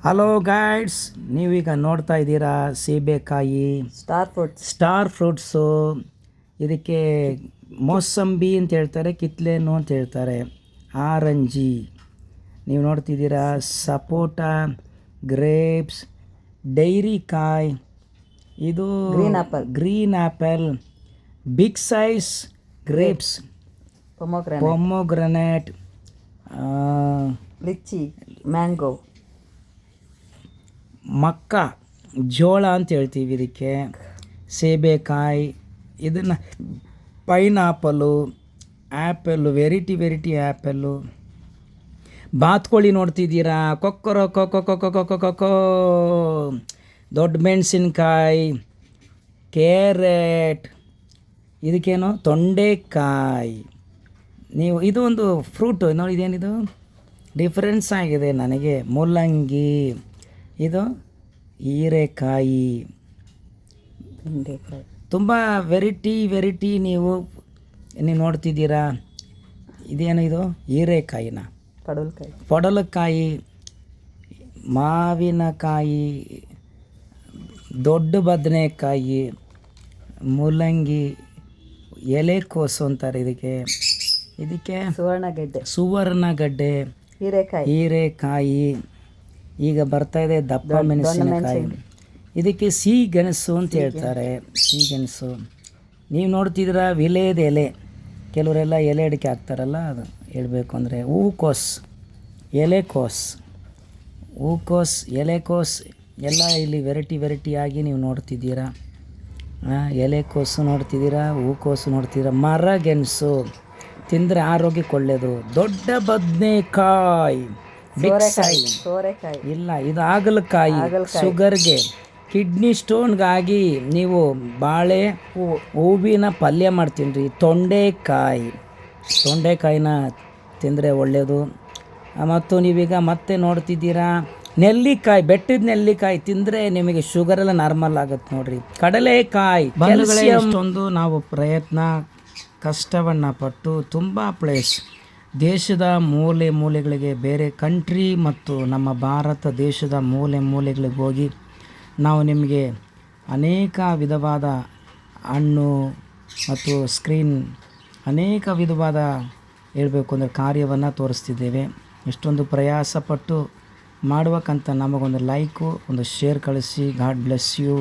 Hello guides, ನೀವೀಗ ನೋಡ್ತಾ ಇದ್ದೀರಾ ಸೀಬೆಕಾಯಿ ಸ್ಟಾರ್ ಫ್ರೂಟ್ಸು. ಇದಕ್ಕೆ ಮೋಸಂಬಿ ಅಂತ ಹೇಳ್ತಾರೆ, ಕಿತ್ಲೇನು ಅಂತ ಹೇಳ್ತಾರೆ, ಆರಂಜಿ. ನೀವು ನೋಡ್ತಿದ್ದೀರಾ ಸಪೋಟ, ಗ್ರೇಪ್ಸ್, ಡೈರಿಕಾಯಿ, ಇದು green apple, big size grapes, pomegranate, lychee, mango, ಮಕ್ಕ, ಜೋಳ ಅಂತ ಹೇಳ್ತೀವಿ ಇದಕ್ಕೆ, ಸೇಬೆಕಾಯಿ, ಇದನ್ನು ಪೈನಾಪಲು, ಆ್ಯಪಲ್ಲು, ವೆರೈಟಿ ಆ್ಯಪಲ್ಲು, ಬಾತ್ಕೋಳಿ ನೋಡ್ತಿದ್ದೀರಾ, ಕೊಕ್ಕೊ ಕೊಕ್ಕೊ, ದೊಡ್ಡ ಮೆಣಸಿನ್ಕಾಯಿ, ಕ್ಯಾರೆಟ್, ಇದಕ್ಕೇನು ತೊಂಡೆಕಾಯಿ. ನೀವು ಇದು ಒಂದು ಫ್ರೂಟು ನೋಡಿ, ಇದೇನಿದು ಡಿಫ್ರೆನ್ಸ್ ಆಗಿದೆ ನನಗೆ. ಮೂಲಂಗಿ, ಇದು ಹೀರೆಕಾಯಿ, ತುಂಬ ವೆರೈಟಿ ನೀವು ನೋಡ್ತಿದ್ದೀರಾ. ಇದೇನು ಇದು ಹೀರೆಕಾಯಿನ, ಪಡಲಕಾಯಿ, ಮಾವಿನಕಾಯಿ, ದೊಡ್ಡ ಬದನೆಕಾಯಿ, ಮೂಲಂಗಿ, ಎಲೆಕೋಸು ಅಂತಾರೆ ಇದಕ್ಕೆ ಸುವರ್ಣಗಡ್ಡೆ, ಹೀರೆಕಾಯಿ, ಈಗ ಬರ್ತಾ ಇದೆ ದಪ್ಪ ಮೆಣಸಿನಕಾಯಿ, ಇದಕ್ಕೆ ಸಿಹಿಗೆಣಸು ಅಂತ ಹೇಳ್ತಾರೆ, ಸಿಹಿಗೆಣಸು. ನೀವು ನೋಡ್ತಿದ್ದೀರಾ ವಿಲೇದ ಎಲೆ, ಕೆಲವರೆಲ್ಲ ಎಲೆ ಅಡಿಕೆ ಹಾಕ್ತಾರಲ್ಲ, ಅದು ಹೇಳಬೇಕು ಅಂದರೆ ಹೂಕೋಸ್, ಎಲೆಕೋಸ್ ಎಲ್ಲ ಇಲ್ಲಿ ವೆರೈಟಿ ಆಗಿ ನೀವು ನೋಡ್ತಿದ್ದೀರಾ. ಎಲೆಕೋಸು ನೋಡ್ತಿದ್ದೀರಾ, ಹೂಕೋಸು ನೋಡ್ತಿದ್ದೀರಾ, ಮರಗೆಣಸು ತಿಂದರೆ ಆರೋಗ್ಯಕ್ಕೆ ಒಳ್ಳೆಯದು. ದೊಡ್ಡ ಬದನೆಕಾಯಿ, ಇಲ್ಲ ಇದು ಹಾಗಲಕಾಯಿ, ಶುಗರ್ಗೆ, ಕಿಡ್ನಿ ಸ್ಟೋನ್ಗಾಗಿ ನೀವು ಬಾಳೆ ಹೂವಿನ ಪಲ್ಯ ಮಾಡ್ತೀನಿ. ತೊಂಡೆಕಾಯಿನ ತಿಂದರೆ ಒಳ್ಳೆಯದು. ಮತ್ತು ನೀವೀಗ ಮತ್ತೆ ನೋಡ್ತಿದ್ದೀರಾ ನೆಲ್ಲಿಕಾಯಿ, ಬೆಟ್ಟದ ನೆಲ್ಲಿಕಾಯಿ ತಿಂದರೆ ನಿಮಗೆ ಶುಗರೆಲ್ಲ ನಾರ್ಮಲ್ ಆಗುತ್ತೆ ನೋಡ್ರಿ. ಕಡಲೆಕಾಯಿ, ಇಷ್ಟೊಂದು ನಾವು ಕಷ್ಟವನ್ನು ಪಟ್ಟು ತುಂಬ ದೇಶದ ಮೂಲೆಗಳಿಗೆ, ಬೇರೆ ಕಂಟ್ರಿ ಮತ್ತು ನಮ್ಮ ಭಾರತ ದೇಶದ ಮೂಲೆಗಳಿಗೆ ಹೋಗಿ ನಾವು ನಿಮಗೆ ಅನೇಕ ವಿಧವಾದ ಹಣ್ಣು ಮತ್ತು ಅನೇಕ ವಿಧವಾದ ಹೇಳಬೇಕು ಅಂದರೆ ಕಾರ್ಯವನ್ನು ತೋರಿಸ್ತಿದ್ದೇವೆ. ಇಷ್ಟೊಂದು ಪ್ರಯಾಸಪಟ್ಟು ಮಾಡುವಕ್ಕಂತ ನಮಗೊಂದು ಲೈಕು, ಒಂದು ಶೇರ್ ಕಳಿಸಿ. God bless you.